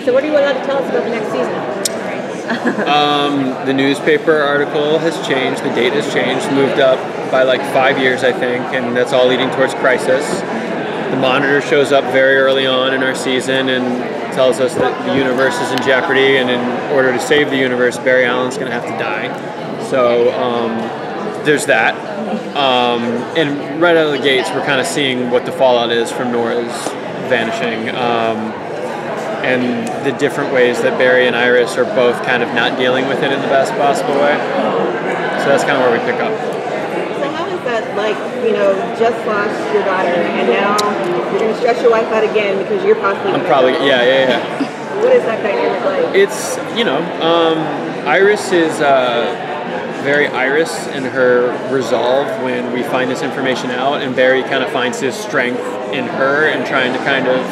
So what are you allowed to tell us about the next season? The newspaper article has changed. The date has changed, moved up by like 5 years, I think, and that's all leading towards Crisis. The Monitor shows up very early on in our season and tells us that the universe is in jeopardy, and in order to save the universe, Barry Allen's going to have to die. So there's that. And right out of the gates, we're kind of seeing what the fallout is from Nora's vanishing. And the different ways that Barry and Iris are both kind of not dealing with it in the best possible way. So that's kind of where we pick up. So how is that, like, you know, just lost your daughter and now you're going to stress your wife out again because you're possibly... Yeah. What is that dynamic like? It's, you know, Iris is very Iris in her resolve when we find this information out, and Barry kind of finds his strength in her and trying to kind of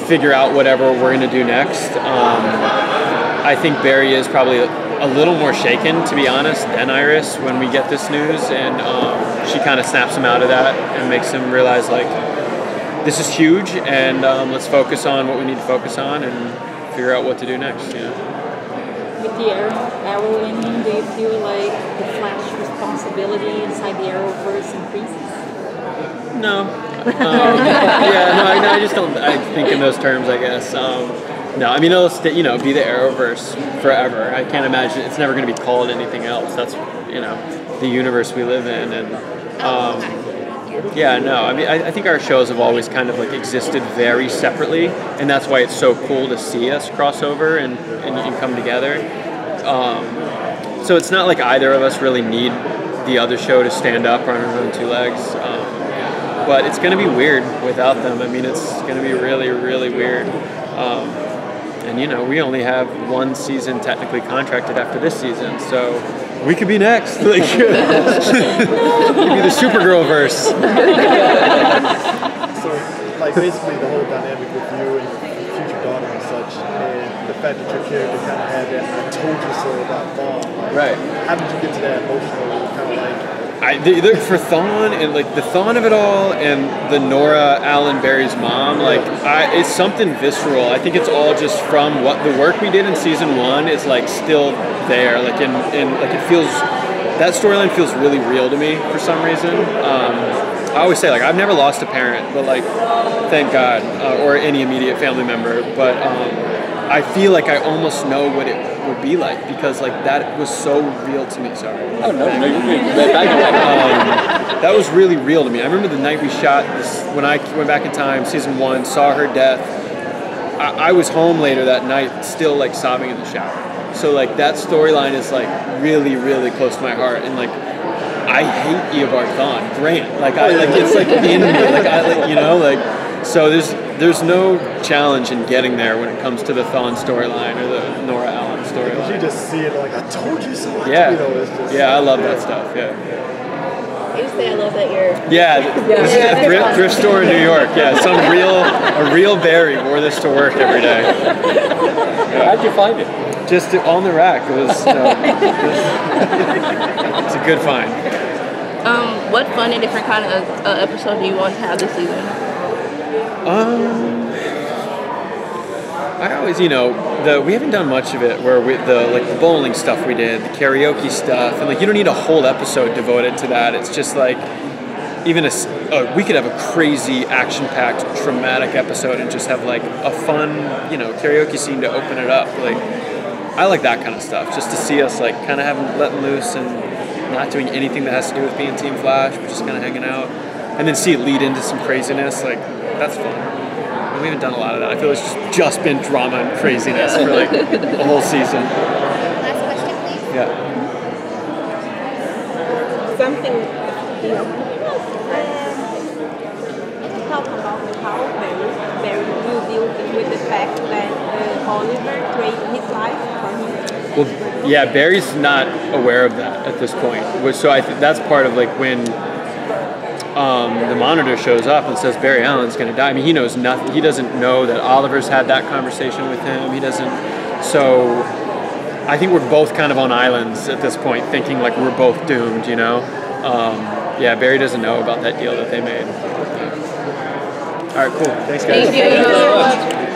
figure out whatever we're going to do next. I think Barry is probably a little more shaken, to be honest, than Iris when we get this news, and she kind of snaps him out of that and makes him realize, like, this is huge, and let's focus on what we need to focus on and figure out what to do next. You know? With the Arrow ending, do you feel like the Flash responsibility inside the Arrowverse increases? No. I just don't. I think in those terms, I guess. No, I mean it'll be the Arrowverse forever. I can't imagine it's never going to be called anything else. That's the universe we live in, and I mean I think our shows have always kind of like existed very separately, and that's why it's so cool to see us cross over and come together. So it's not like either of us really need the other show to stand up on our own two legs. But it's going to be weird without them. I mean, it's going to be really, really weird. And, we only have one season technically contracted after this season, so we could be next. Like, we could be the Supergirl verse. So, like, basically the whole dynamic with you and your future daughter and such, and the fact that your character kind of had that "I told you so" about Thawne. Like, right. How did you get to that emotional kind of like? For Thawne and like the Thawne of it all, and the Nora Allen Barry's mom, like it's something visceral. I think it's all just from what the work we did in season 1 is like still there. Like in like it feels, that storyline feels really real to me for some reason. I always say, like, I've never lost a parent, but like thank God, or any immediate family member. But I feel like I almost know what it would be like because like that was so real to me. Sorry. Oh no, you're good. That was really real to me. I remember the night we shot this, when I went back in time, season 1, saw her death. I was home later that night, still like sobbing in the shower. So like that storyline is like really, really close to my heart, and like I hate Eobard Thawne, Grant. Like it's like in me. Like so there's no challenge in getting there when it comes to the Thawne storyline or the Nora Allen storyline. You just see it like, I told you so. I love that stuff. Yeah. I just say I love that you're... This is a thrift store in New York. Yeah, a real Barry wore this to work every day. How'd you find it? Just on the rack. It was. It's a good find. What fun and different kind of episode do you want to have this season? I always, we haven't done much of it where the bowling stuff we did, the karaoke stuff, and like you don't need a whole episode devoted to that. It's just like even we could have a crazy action-packed traumatic episode and just have like a fun, karaoke scene to open it up. Like I like that kind of stuff, just to see us like kind of letting loose and not doing anything that has to do with being Team Flash, but just kind of hanging out, and then see it lead into some craziness. Like that's fun. We haven't done a lot of that. I feel it's just been drama and craziness for like the whole season. Last question, please. Yeah. Something, Talk about how Barry will deal with the fact that Oliver traded his life for him. Well, yeah, Barry's not aware of that at this point. So I think that's part of like when the Monitor shows up and says Barry Allen's going to die. I mean, he knows nothing. He doesn't know that Oliver's had that conversation with him. He doesn't. So I think we're both kind of on islands at this point, thinking like we're both doomed, Barry doesn't know about that deal that they made. All right, cool. Thanks, guys. Thank you so much.